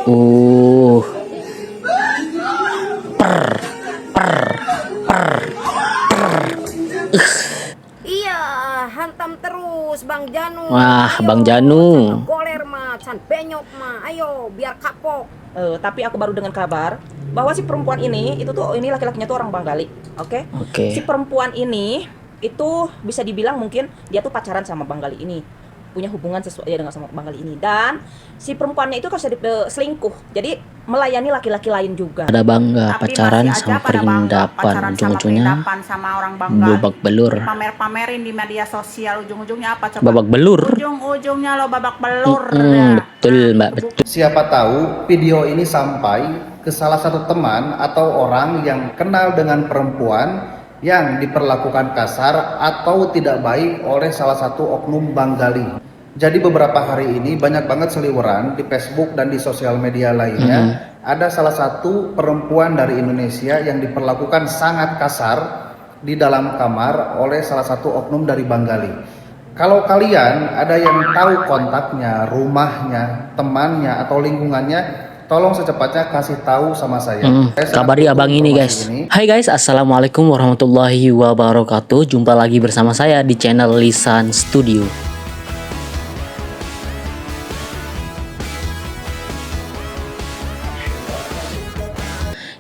Uh, per, per, per. Iya, hantam terus Bang Janu. Wah, Ayo, Bang Janu. goler mah, can penyok mah. Ayo, biar kapok. Tapi aku baru dengar kabar bahwa si perempuan ini ini laki-lakinya tuh orang Banggali, oke? Oke. Si perempuan ini itu bisa dibilang mungkin dia tuh pacaran sama Banggali ini, punya hubungan sesuai dengan sama Banggali ini, dan si perempuannya itu kasih selingkuh, jadi melayani laki-laki lain juga. Ada bangga Tapi pacaran masih aja sama pada bangga perindapan, pacaran sama ujung-ujungnya perindapan sama orang Banggali. babak belur. Pamer-pamerin di media sosial, ujung-ujungnya apa coba? Babak belur. Ujung-ujungnya lo babak belur. Betul, Mbak, betul. Siapa tahu video ini sampai ke salah satu teman atau orang yang kenal dengan perempuan yang diperlakukan kasar atau tidak baik oleh salah satu oknum Banggali. Jadi beberapa hari ini banyak banget seliweran di Facebook dan di sosial media lainnya. Ada salah satu perempuan dari Indonesia yang diperlakukan sangat kasar di dalam kamar oleh salah satu oknum dari Banggali. Kalau kalian ada yang tahu kontaknya, rumahnya, temannya, atau lingkungannya, tolong secepatnya kasih tahu sama saya. Saya sangat Kabari butuh abang ini informasi guys. Hai guys, assalamualaikum warahmatullahi wabarakatuh. Jumpa lagi bersama saya di channel Lisan Studio.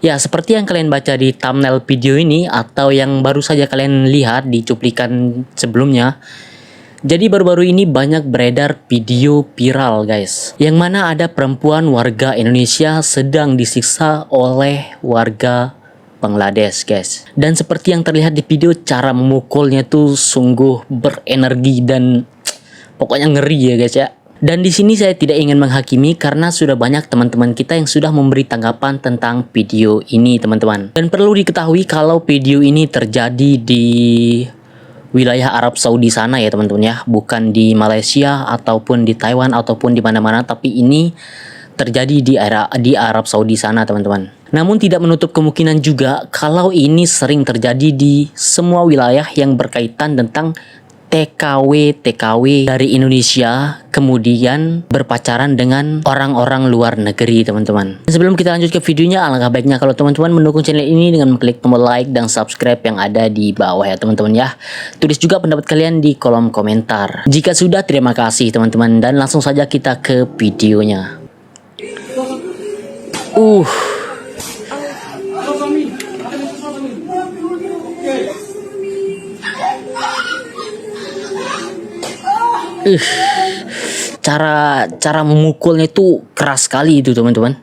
Ya, seperti yang kalian baca di thumbnail video ini atau yang baru saja kalian lihat di cuplikan sebelumnya. Jadi baru-baru ini banyak beredar video viral guys, yang mana ada perempuan warga Indonesia sedang disiksa oleh warga Bangladesh guys. Dan seperti yang terlihat di video, cara memukulnya tuh sungguh berenergi dan pokoknya ngeri ya guys ya. Dan di sini saya tidak ingin menghakimi karena sudah banyak teman-teman kita yang sudah memberi tanggapan tentang video ini teman-teman. Dan perlu diketahui kalau video ini terjadi di wilayah Arab Saudi sana ya teman-teman ya, bukan di Malaysia ataupun di Taiwan ataupun di mana-mana, tapi ini terjadi di Arab Saudi sana teman-teman. Namun tidak menutup kemungkinan juga kalau ini sering terjadi di semua wilayah yang berkaitan tentang TKW dari Indonesia kemudian berpacaran dengan orang-orang luar negeri teman-teman. Sebelum kita lanjut ke videonya, alangkah baiknya kalau teman-teman mendukung channel ini dengan mengklik tombol like dan subscribe yang ada di bawah ya teman-teman ya. Tulis juga pendapat kalian di kolom komentar. Jika sudah, terima kasih teman-teman, dan langsung saja kita ke videonya. Cara memukulnya itu keras sekali itu teman-teman.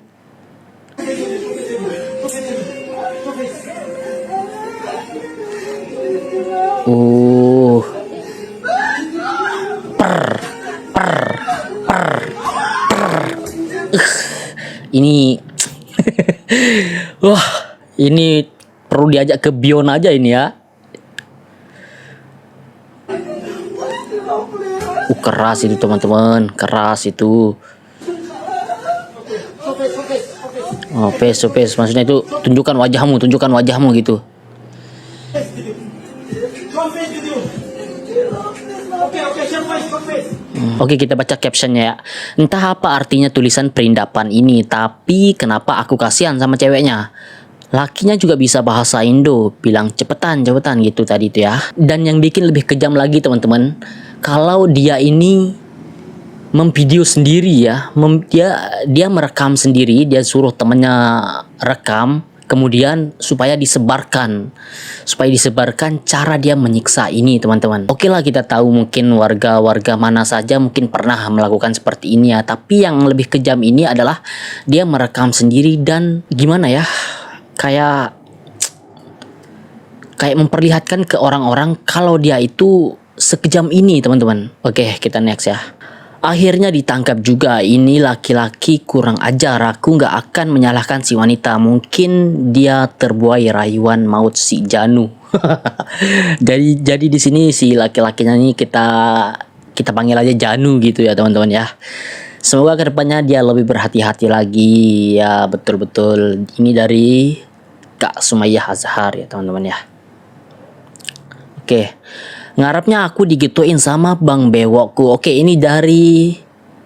Ini wah, ini perlu diajak ke Bion aja ini ya. Keras itu teman-teman, keras itu. Oh, face, maksudnya itu tunjukkan wajahmu gitu. Oke, kita baca captionnya ya. Entah apa artinya tulisan perindapan ini, tapi kenapa aku kasihan sama ceweknya. Lakinya juga bisa bahasa Indo, bilang cepetan gitu tadi itu ya. Dan yang bikin lebih kejam lagi teman-teman, kalau dia ini memvideo sendiri ya, dia merekam sendiri, dia suruh temennya rekam, kemudian supaya disebarkan cara dia menyiksa ini teman-teman. Oke lah, kita tahu mungkin warga mana saja mungkin pernah melakukan seperti ini ya, tapi yang lebih kejam ini adalah dia merekam sendiri dan gimana ya, kayak memperlihatkan ke orang-orang kalau dia itu sekejam ini teman-teman. Oke, kita next ya. Akhirnya ditangkap juga. Ini laki-laki kurang ajar. Aku nggak akan menyalahkan si wanita. Mungkin dia terbuai rayuan maut si Janu. jadi di sini si laki-lakinya ini kita panggil aja Janu gitu ya teman-teman ya. Semoga kedepannya dia lebih berhati-hati lagi ya. Betul-betul ini dari Kak Sumayyah Azhar ya teman-teman ya. Oke. Ngarapnya aku digituin sama Bang Bewokku. Oke, ini dari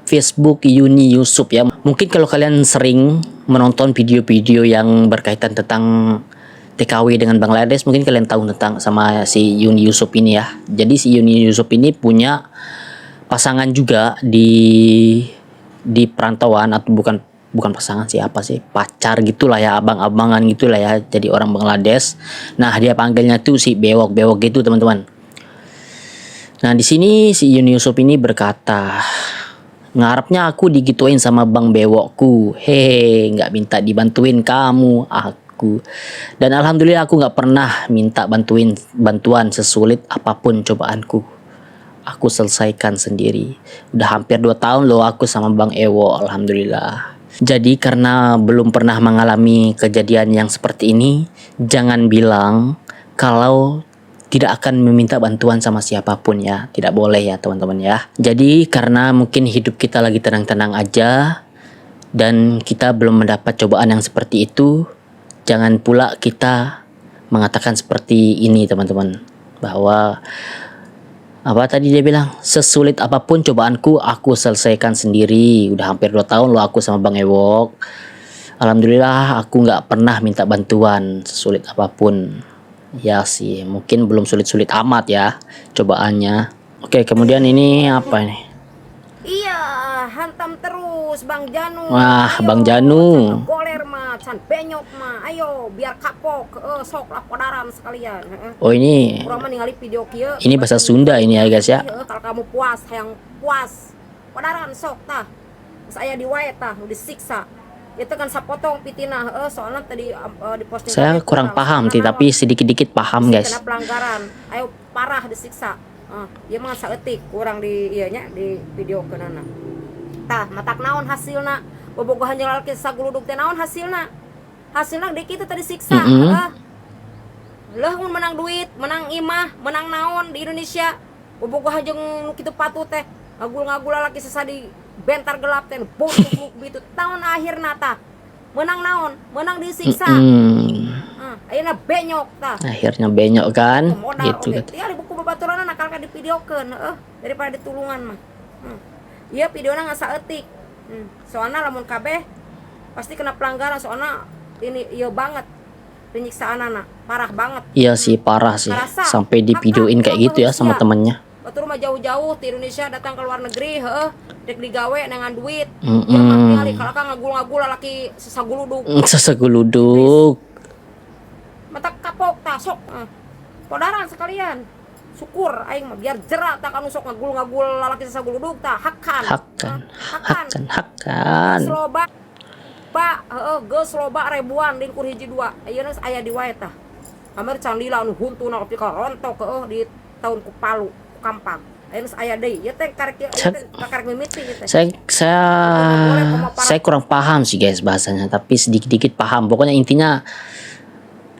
Facebook Yuni Yusuf ya. Mungkin kalau kalian sering menonton video-video yang berkaitan tentang TKW dengan Bangladesh, mungkin kalian tahu tentang sama si Yuni Yusuf ini ya. Jadi si Yuni Yusuf ini punya pasangan juga di perantauan, atau bukan pasangan sih, apa sih, pacar gitulah ya, abang-abangan gitulah ya, jadi orang Bangladesh. Nah, dia panggilnya tuh si bewok-bewok gitu teman-teman. Nah, di sini si Yuni Yusuf ini berkata, ngarepnya aku digituin sama bang bewokku, hehe, nggak minta dibantuin kamu, aku. Dan alhamdulillah aku nggak pernah minta bantuan sesulit apapun cobaanku. Aku selesaikan sendiri. Udah hampir 2 tahun loh aku sama bang Ewo, alhamdulillah. Jadi karena belum pernah mengalami kejadian yang seperti ini, jangan bilang kalau tidak akan meminta bantuan sama siapapun ya. Tidak boleh ya teman-teman ya. Jadi karena mungkin hidup kita lagi tenang-tenang aja dan kita belum mendapat cobaan yang seperti itu, jangan pula kita mengatakan seperti ini teman-teman. Bahwa apa tadi dia bilang, sesulit apapun cobaanku aku selesaikan sendiri. Udah hampir 2 tahun loh aku sama Bang Ewok. Alhamdulillah aku nggak pernah minta bantuan sesulit apapun. Ya sih, mungkin belum sulit-sulit amat ya cobaannya. Oke, kemudian ini apa ini? Iya, hantam terus Bang Janu. Wah, Ayo, Bang Janu. can goler mah, can benyok mah. Ayo, biar kapok. Sok lah kodaran sekalian. Oh ini Kurang mah ningali video kieu. ini bahasa Sunda ini ya guys ya. Kalau kamu puas, yang puas. Kodaran sok tah. Saya di wae tah, nu disiksa. Itu kan sapotong pitina, soalnya tadi di posting. Saya kurang paham sih, tapi sedikit-dikit paham guys. Kena pelanggaran. Ayo parah disiksa. Dia mah saeutik kurang di nya di video kenana. Tah matak naon hasilna? Bobogohan jeung lalaki saguludug teh naon hasilna? Hasilna di kitu tadi siksa. Leuh mun menang duit, menang imah, menang naon di Indonesia. Bobogohan jeung nu kitu patuh teh. Ngagul-ngagul lalaki sesadi bentar gelap teh bongkuk bitu. Tahun akhirna tah menang naon? Menang disiksa. Ayeuna benyok tah. Akhirnya benyok kan? Modal Gitu kan. Ya di buku babaturan nakal ka dipidiokeun daripada ditulungan mah. Ieu videona ngan saeutik. Soalna lamun kabeh pasti kena pelanggaran, soalna ini ieu banget penyiksaanana, parah banget. Iya sih, parah sih. Ngerasa, Sampai divideoin kayak gitu ya sama temennya. Batur mah jauh-jauh di Indonesia datang ke luar negeri, dek digawe dengan duit. Ya mah tinggal kalau kan ngagul-ngagul laki sesaguludug. Sesaguludug. Mata kapok tah sok. Kodaran sekalian. Syukur aing mah biar jerat tak anu sok ngagul-ngagul lalaki sesaguludug tah hakan. Hakan. Sloba. Pak, geus loba ribuan dingkur hiji 2. Ayeuna aya di wae tah. Kamar can lila anu huntuna kopi ka rontok di tahun ku Palu, ku Kampang. Ayeuna aya deui. Ieu teh karek mimiti ieu teh. Saya kurang paham sih guys bahasanya, tapi sedikit-dikit paham. Pokoknya intinya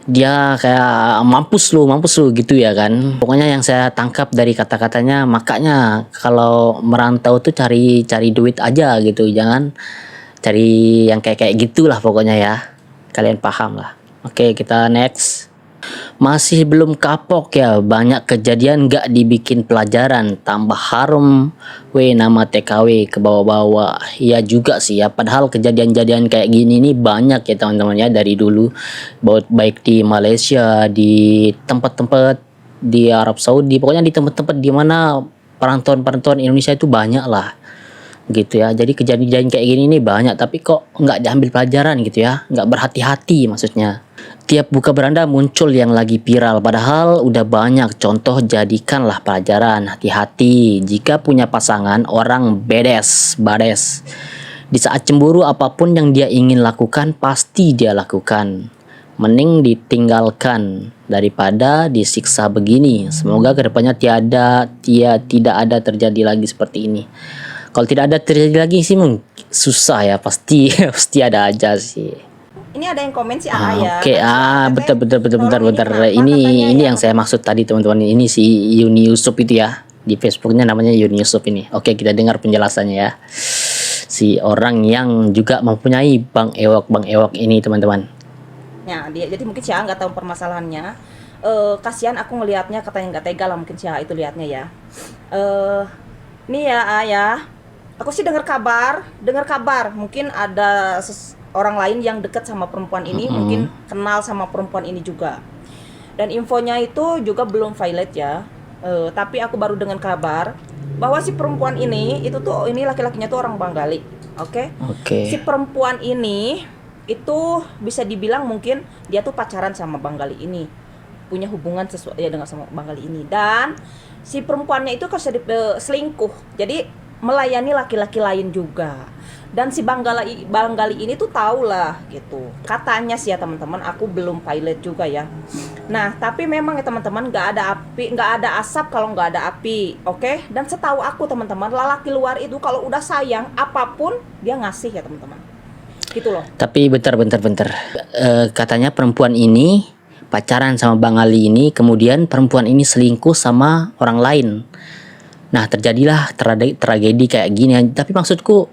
dia kayak mampus lu gitu ya kan. Pokoknya yang saya tangkap dari kata-katanya, makanya kalau merantau tuh cari duit aja gitu, jangan cari yang kayak gitulah pokoknya ya. Kalian paham lah. Oke, kita next. Masih belum kapok ya, banyak kejadian gak dibikin pelajaran, tambah harum nama TKW ke bawah-bawah. Ya juga sih ya, padahal kejadian-kejadian kayak gini nih banyak ya teman-teman ya dari dulu, baik di Malaysia, di tempat-tempat di Arab Saudi, pokoknya di tempat-tempat di mana perantauan Indonesia itu banyak lah gitu ya. Jadi kejadian kayak gini nih banyak, tapi kok nggak diambil pelajaran gitu ya, nggak berhati-hati maksudnya. Tiap buka beranda muncul yang lagi viral, padahal udah banyak contoh. Jadikanlah pelajaran, hati-hati jika punya pasangan orang bades. Di saat cemburu, apapun yang dia ingin lakukan pasti dia lakukan. Mending ditinggalkan daripada disiksa begini. Semoga kedepannya tidak ada terjadi lagi seperti ini. Kalau tidak ada terjadi lagi sih susah ya, pasti ada aja sih. Ini ada yang komen si A ya. Oke, bentar. Ini yang saya maksud tadi teman-teman. Ini si Yuni Yusuf itu ya. Di Facebooknya namanya Yuni Yusuf ini. Oke, kita dengar penjelasannya ya. Si orang yang juga mempunyai Bang Ewok ini teman-teman. Ya, jadi mungkin si A nggak tahu permasalahannya. Kasihan aku ngelihatnya, katanya nggak tega lah mungkin si A itu lihatnya ya. Nih ya A ya. Aku sih dengar kabar mungkin ada orang lain yang dekat sama perempuan ini, mungkin kenal sama perempuan ini juga. Dan infonya itu juga belum valid ya. Tapi aku baru dengar kabar bahwa si perempuan ini itu tuh ini laki-lakinya tuh orang Banggali. Oke. Si perempuan ini itu bisa dibilang mungkin dia tuh pacaran sama Banggali ini, punya hubungan sesuatu ya dengan sama Banggali ini. Dan si perempuannya itu kan selingkuh, jadi melayani laki-laki lain juga. Dan si Banggali ini tuh tahu lah gitu, katanya sih ya teman-teman, aku belum pilot juga ya. Nah tapi memang ya teman-teman, nggak ada asap kalau nggak ada api, oke? Dan setahu aku teman-teman, lelaki luar itu kalau udah sayang apapun dia ngasih ya teman-teman, gitu loh. Tapi bentar. Katanya perempuan ini pacaran sama Bang Ali ini, kemudian perempuan ini selingkuh sama orang lain. Nah terjadilah tragedi kayak gini. Tapi maksudku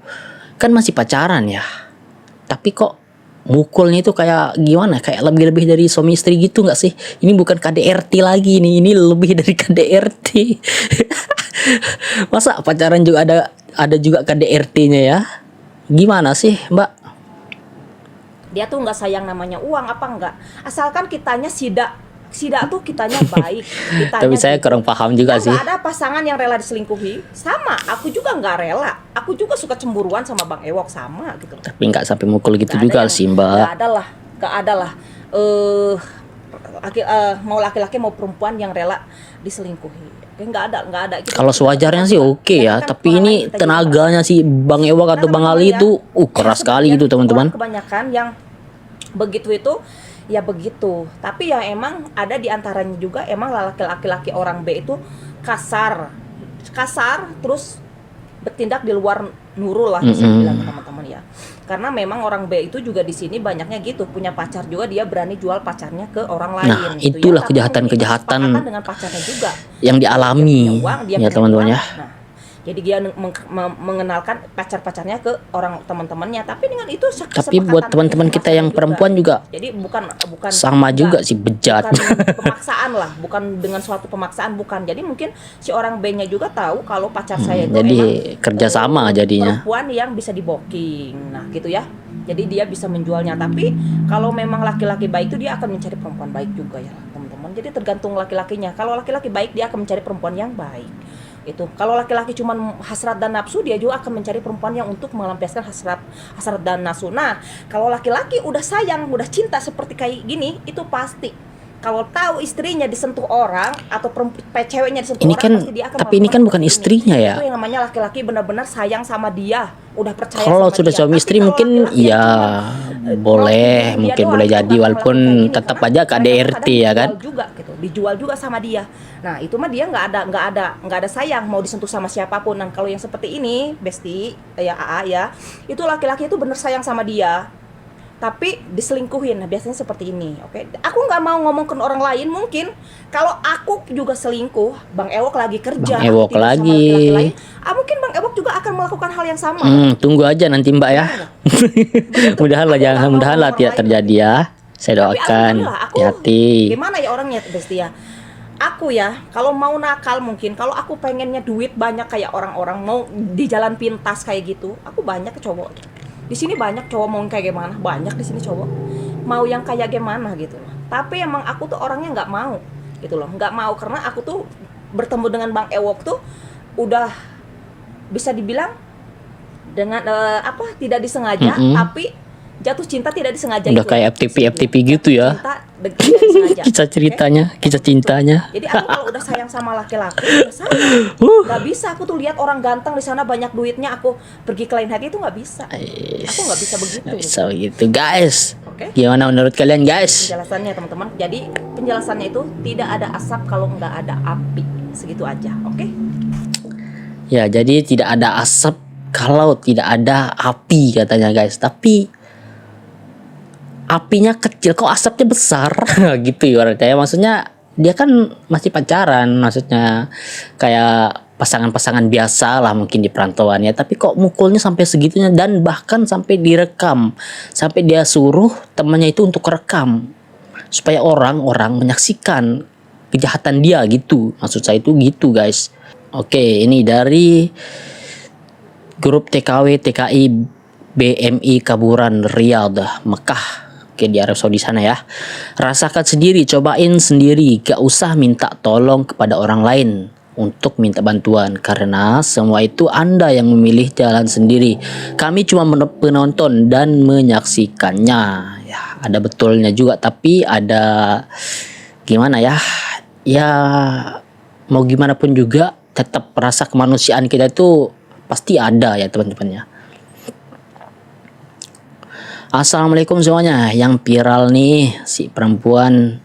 kan masih pacaran ya, tapi kok mukulnya itu kayak gimana, kayak lebih dari suami istri gitu nggak sih? Ini bukan KDRT lagi nih, ini lebih dari KDRT. Masa pacaran juga ada juga KDRT-nya ya? Gimana sih Mbak? Dia tuh nggak sayang namanya uang apa enggak, asalkan kitanya sida tuh kitanya baik, kitanya. Tapi saya kurang paham juga sih. Nggak ada pasangan yang rela diselingkuhi. Sama, aku juga nggak rela. Aku juga suka cemburuan sama Bang Ewok, sama gitu. Tapi nggak sampai mukul gitu juga sih Mbak. Nggak ada lah. Mau laki-laki mau perempuan yang rela diselingkuhi. Nggak ada. Gitu. Kalau sewajarnya sih oke ya. Kan Tapi ini tenaganya si Bang Ewok atau Bang Ali itu keras sekali gitu teman-teman. Kebanyakan yang begitu itu ya begitu. Tapi ya emang ada di antaranya juga emang laki-laki orang B itu kasar terus bertindak di luar nurul lah bisa bilang teman-teman ya. Karena memang orang B itu juga di sini banyaknya gitu, punya pacar juga dia berani jual pacarnya ke orang lain. Nah, gitu itulah ya. kejahatan-kejahatan dengan pacarnya juga yang dialami dia ya teman-teman ya. Nah, jadi dia mengenalkan pacar-pacarnya ke orang teman-temannya. Tapi dengan itu Tapi buat teman-teman kita yang perempuan juga jadi bukan sama juga sih, bejat. Bukan pemaksaan lah, bukan dengan suatu pemaksaan, bukan. Jadi mungkin si orang B-nya juga tahu kalau pacar saya itu jadi emang kerjasama jadinya. perempuan yang bisa di-booking. Nah, gitu ya. Jadi dia bisa menjualnya. Tapi kalau memang laki-laki baik itu dia akan mencari perempuan baik juga ya, teman-teman. Jadi tergantung laki-lakinya. Kalau laki-laki baik dia akan mencari perempuan yang baik. Itu kalau laki-laki cuma hasrat dan nafsu, dia juga akan mencari perempuan yang untuk melampiaskan hasrat dan nafsu. Nah, kalau laki-laki udah sayang, udah cinta seperti kayak gini, itu pasti kalau tahu istrinya disentuh orang atau ceweknya disentuh Ini orang, kan, pasti dia akan tapi ini kan bukan istrinya ya. Itu yang namanya laki-laki benar-benar sayang sama dia, udah percaya Kalau sama sudah dia. suami Tapi istri kalau mungkin laki-laki ya yang boleh, dia mungkin doang, boleh itu jadi bakal walaupun melakukan kayak gini, tetap karena aja KDRT kadang-kadang ya kan. dijual juga gitu, dijual juga sama dia. Nah itu mah dia nggak ada sayang mau disentuh sama siapapun. Nah kalau yang seperti ini Besti ya AA ya, itu laki-laki itu bener sayang sama dia tapi diselingkuhin. Nah biasanya seperti ini, oke? Aku nggak mau ngomong ke orang lain, mungkin kalau aku juga selingkuh, Bang Ewok lagi kerja, Bang Ewok aktif sama lagi. laki-laki lain, mungkin Bang Ewok juga akan melakukan hal yang sama. Tunggu aja nanti Mbak ya. mudahanlah tidak terjadi ya. Saya Tapi doakan. alhamdulillah, aku Hati. gimana ya orangnya Besti ya? Aku ya, kalau mau nakal mungkin, kalau aku pengennya duit banyak kayak orang-orang mau di jalan pintas kayak gitu, aku banyak cowok. Di sini banyak cowok mau kayak gimana, banyak di sini cowok mau yang kayak gimana gitu loh. Tapi emang aku tuh orangnya nggak mau gitu loh, nggak mau karena aku tuh bertemu dengan Bang Ewok tuh udah bisa dibilang dengan tidak disengaja, tapi jatuh cinta tidak disengaja. Udah gitu. kayak FTP gitu ya. Cinta tidak disengaja. Kisah ceritanya, kisah cintanya. Jadi aku kalau udah sayang sama laki-laki, udah sayang. Gak bisa aku tuh lihat orang ganteng di sana banyak duitnya, aku pergi ke lain hati itu nggak bisa. Aku nggak bisa begitu. Nggak bisa begitu guys. Oke. Gimana menurut kalian guys? Penjelasannya teman-teman. Jadi penjelasannya itu tidak ada asap kalau nggak ada api. Segitu aja, oke? Ya jadi tidak ada asap kalau tidak ada api katanya guys. Tapi apinya kecil kok asapnya besar gitu ya kayak maksudnya dia kan masih pacaran, maksudnya kayak pasangan-pasangan biasa lah mungkin di perantauan ya, tapi kok mukulnya sampai segitunya dan bahkan sampai direkam, sampai dia suruh temannya itu untuk rekam supaya orang-orang menyaksikan kejahatan dia gitu, maksud saya itu gitu guys. Oke, ini dari grup TKW TKI BMI Kaburan Riyadh Mekah, oke, di Arab Saudi sana ya. Rasakan sendiri, cobain sendiri, gak usah minta tolong kepada orang lain untuk minta bantuan, karena semua itu Anda yang memilih jalan sendiri. Kami cuma penonton dan menyaksikannya. Ya, ada betulnya juga, tapi ada gimana ya? Ya mau gimana pun juga tetap rasa kemanusiaan kita itu pasti ada ya teman-teman ya. Assalamualaikum semuanya. Yang viral nih si perempuan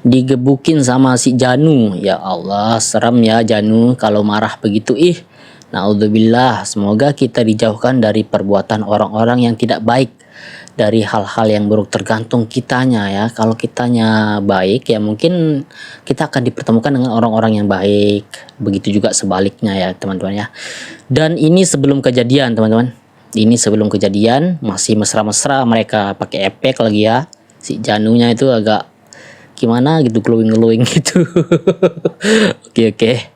digebukin sama si Janu. Ya Allah, serem ya Janu kalau marah begitu. Naudzubillah. Semoga kita dijauhkan dari perbuatan orang-orang yang tidak baik, dari hal-hal yang buruk. Tergantung kitanya ya. Kalau kitanya baik ya mungkin kita akan dipertemukan dengan orang-orang yang baik. Begitu juga sebaliknya ya teman-teman ya. Dan ini sebelum kejadian teman-teman. Ini sebelum kejadian masih mesra-mesra, mereka pakai efek lagi ya. Si Janunya itu agak gimana gitu, glowing gitu. Oke.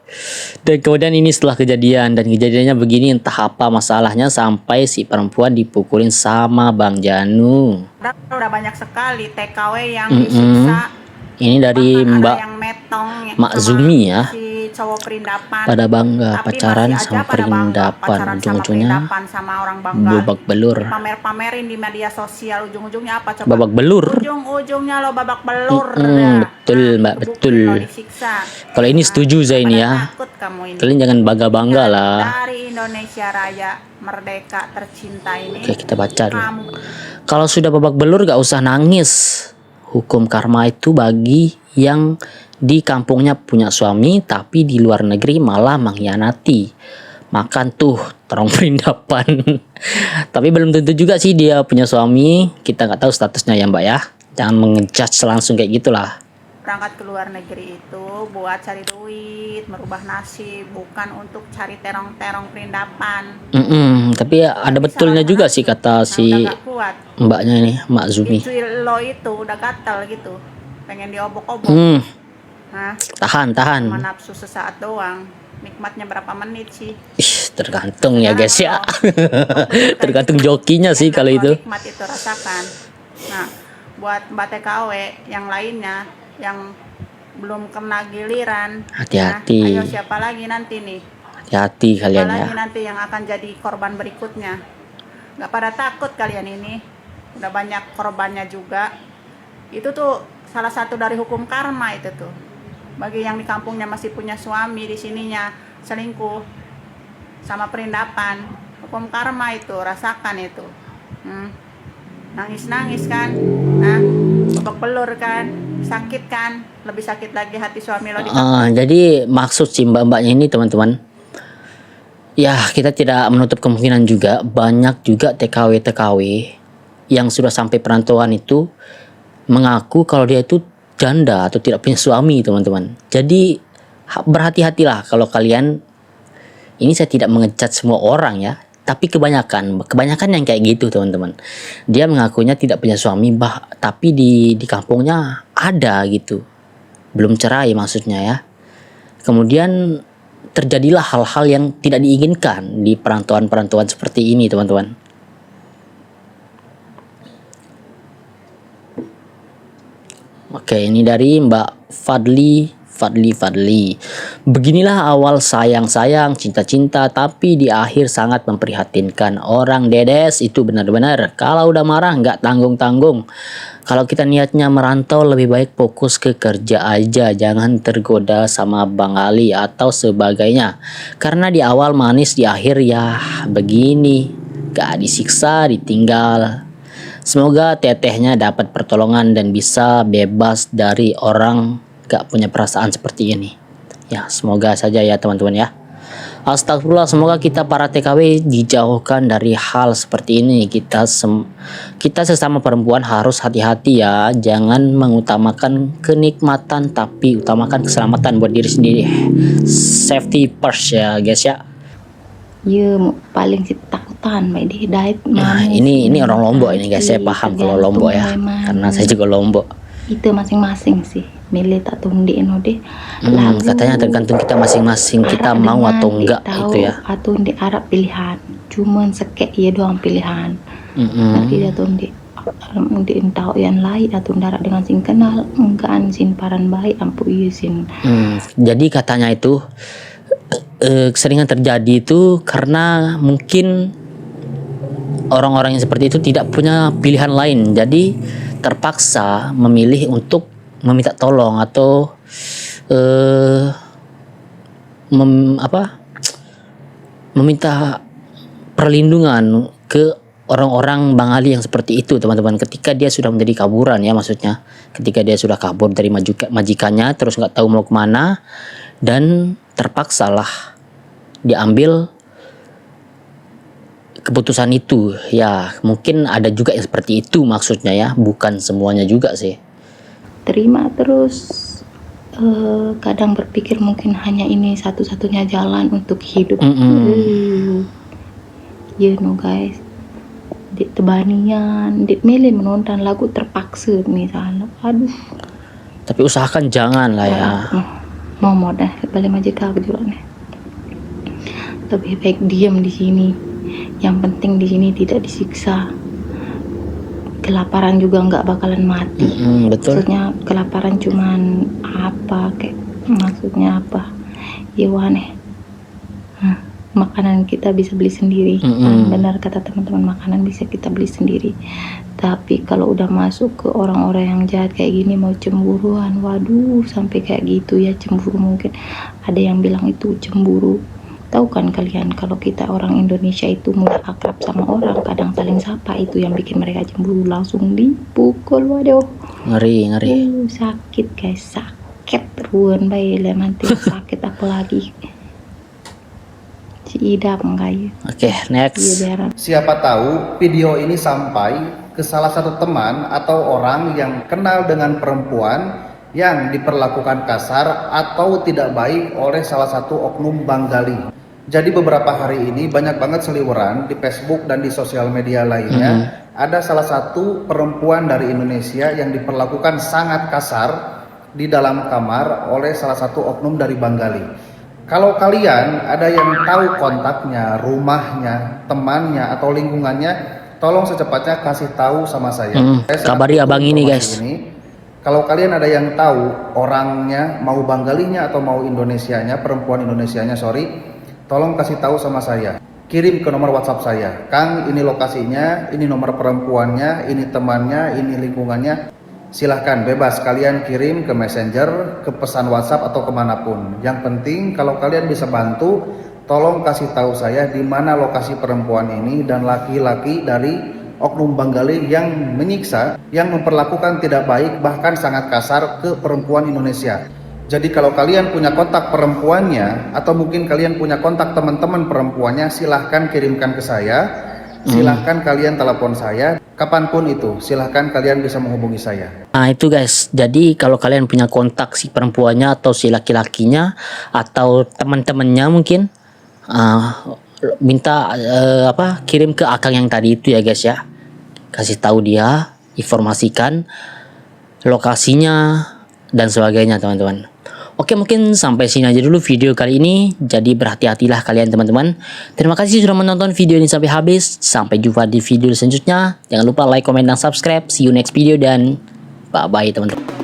Dan kemudian ini setelah kejadian, dan kejadiannya begini, entah apa masalahnya sampai si perempuan dipukulin sama Bang Janu. Udah banyak sekali TKW yang disiksa. Ini dari Bahkan ada Mbak yang metong Mak sama Zumi ya. Si cowok perindapan. Pada bangga Tapi pacaran masih aja sama pada bangga perindapan, pacaran sama ujung-ujungnya perindapan sama orang bangga. babak belur. Pamer-pamerin di media sosial, ujung-ujungnya apa coba? Babak belur. Ujung-ujungnya lo babak belur. Betul Mbak, betul. Lo disiksa. Kalau ini setuju saya ini ya. Takut kamu ini. Kalian jangan bangga-bangga lah. Dari Indonesia Raya merdeka tercinta ini. Oke, kita baca dulu. Kamu Kalau sudah babak belur gak usah nangis. Hukum karma itu bagi yang di kampungnya punya suami tapi di luar negeri malah mengkhianati. Makan tuh terong perindapan. Tapi belum tentu juga sih dia punya suami. Kita nggak tahu statusnya ya Mbak ya. Jangan mengejudge langsung kayak gitulah. berangkat ke luar negeri itu buat cari duit, merubah nasib, bukan untuk cari terong-terong perindapan. Tapi ada betulnya juga sih kata si Udah gak kuat. mbaknya ini, Mak Zumi. Cuy lo itu udah gatal gitu, pengen diobok-obok. Hah? Tahan. Cuma nafsu sesaat doang. Nikmatnya berapa menit sih? Tergantung ya guys ya. Tergantung jokinya sih kalau itu. Nikmat itu rasakan. Nah, buat Mbak TKW yang lainnya yang belum kena giliran, Hati-hati. nah, ayo siapa lagi nanti nih? Hati-hati kalian Siapa ya. lagi nanti yang akan jadi korban berikutnya? Gak pada takut kalian ini? Udah banyak korbannya juga. Itu tuh salah satu dari hukum karma itu tuh. Bagi yang di kampungnya masih punya suami, di sininya selingkuh sama perindapan, hukum karma itu rasakan itu. Nangis-nangis kan, nah babak belur kan, sakit kan, lebih sakit lagi hati suami lo di Jadi maksud si mbak-mbaknya ini teman-teman, ya kita tidak menutup kemungkinan juga banyak juga TKW yang sudah sampai perantauan itu mengaku kalau dia itu janda atau tidak punya suami teman-teman. Jadi berhati-hatilah kalau kalian, ini saya tidak mengejat semua orang ya, tapi kebanyakan yang kayak gitu teman-teman. Dia mengakunya tidak punya suami, tapi di kampungnya ada gitu, belum cerai maksudnya ya. Kemudian terjadilah hal-hal yang tidak diinginkan di perantauan-perantauan seperti ini teman-teman. Oke, ini dari Mbak Fadli. Beginilah awal sayang-sayang, cinta-cinta, tapi di akhir sangat memprihatinkan. Orang dedes itu benar-benar kalau udah marah nggak tanggung-tanggung. Kalau kita niatnya merantau, lebih baik fokus ke kerja aja, jangan tergoda sama Bang Ali atau sebagainya. Karena di awal manis, di akhir ya begini, gak disiksa, ditinggal. Semoga tetehnya dapat pertolongan dan bisa bebas dari orang gak punya perasaan seperti ini. Ya, semoga saja ya teman-teman ya. Astagfirullah, semoga kita para TKW dijauhkan dari hal seperti ini. Kita sesama perempuan harus hati-hati ya. Jangan mengutamakan kenikmatan, tapi utamakan keselamatan buat diri sendiri. Safety first ya guys ya. Paling sih takutan Mbak di Hidayat. Nah, ini orang Lombok ini guys, saya paham kalau Lombok ya. Karena saya juga Lombok. Itu masing-masing sih. milih tak tundi no deh. Lagu Katanya tergantung kita masing-masing, kita Arab mau dengan atau enggak tahu itu ya. atau di Arab pilihan, cuman sekek iya doang pilihan. Mm-mm. Tidak tuh di tahu yang lain atau darat dengan sing kenal enggan sin paran baik ampu iya sin. Jadi katanya itu keseringan terjadi itu karena mungkin orang-orang yang seperti itu tidak punya pilihan lain, jadi terpaksa memilih untuk meminta tolong atau meminta perlindungan ke orang-orang Bangali yang seperti itu, teman-teman. Ketika dia sudah menjadi kaburan ya, maksudnya ketika dia sudah kabur dari majikannya terus nggak tahu mau kemana dan terpaksalah diambil keputusan itu ya. Mungkin ada juga yang seperti itu maksudnya ya, bukan semuanya juga sih. Terima terus kadang berpikir mungkin hanya ini satu-satunya jalan untuk hidup. Ya no guys, di tebanian, di milih menonton lagu terpaksa misalnya, aduh. Tapi usahakan jangan lah ya. Mau dah balik majikan juga nih. Lebih baik diam di sini. Yang penting di sini tidak disiksa. Kelaparan juga nggak bakalan mati. Betul. Maksudnya kelaparan cuman apa kayak maksudnya apa? Ya aneh. Makanan kita bisa beli sendiri. Benar kata teman-teman, makanan bisa kita beli sendiri. Tapi kalau udah masuk ke orang-orang yang jahat kayak gini mau cemburuan, waduh sampai kayak gitu ya, cemburu. Mungkin ada yang bilang itu cemburu. Tahu kan kalian kalau kita orang Indonesia itu mudah akrab sama orang, kadang saling sapa, itu yang bikin mereka cemburu, langsung dipukul. Waduh, Ngeri. sakit guys, sakit ruan bayi nanti sakit apa lagi si idam kayak. Oke, next. Siapa tahu video ini sampai ke salah satu teman atau orang yang kenal dengan perempuan yang diperlakukan kasar atau tidak baik oleh salah satu oknum Bangali. Jadi beberapa hari ini banyak banget seliweran di Facebook dan di sosial media lainnya. Ada salah satu perempuan dari Indonesia yang diperlakukan sangat kasar di dalam kamar oleh salah satu oknum dari Bangali. Kalau kalian ada yang tahu kontaknya, rumahnya, temannya atau lingkungannya, tolong secepatnya kasih tahu sama saya. Kabari abang ini guys. Kalau kalian ada yang tahu orangnya, mau Banggalinya atau mau Indonesianya, perempuan Indonesianya tolong kasih tahu sama saya. Kirim ke nomor WhatsApp saya. Kang, ini lokasinya, ini nomor perempuannya, ini temannya, ini lingkungannya. Silahkan bebas kalian kirim ke Messenger, ke pesan WhatsApp atau kemanapun. Yang penting kalau kalian bisa bantu, tolong kasih tahu saya di mana lokasi perempuan ini dan laki-laki dari oknum Bangali yang menyiksa, yang memperlakukan tidak baik bahkan sangat kasar ke perempuan Indonesia. Jadi kalau kalian punya kontak perempuannya atau mungkin kalian punya kontak teman-teman perempuannya, silahkan kirimkan ke saya. Silahkan kalian telepon saya kapanpun itu, silahkan kalian bisa menghubungi saya. Nah itu guys, jadi kalau kalian punya kontak si perempuannya atau si laki-lakinya atau teman-temannya mungkin minta kirim ke akang yang tadi itu ya guys ya. Kasih tahu dia, informasikan lokasinya dan sebagainya teman-teman. Oke, mungkin sampai sini aja dulu video kali ini. Jadi berhati-hatilah kalian teman-teman. Terima kasih sudah menonton video ini sampai habis. Sampai jumpa di video selanjutnya. Jangan lupa like, comment, dan subscribe. See you next video dan bye-bye teman-teman.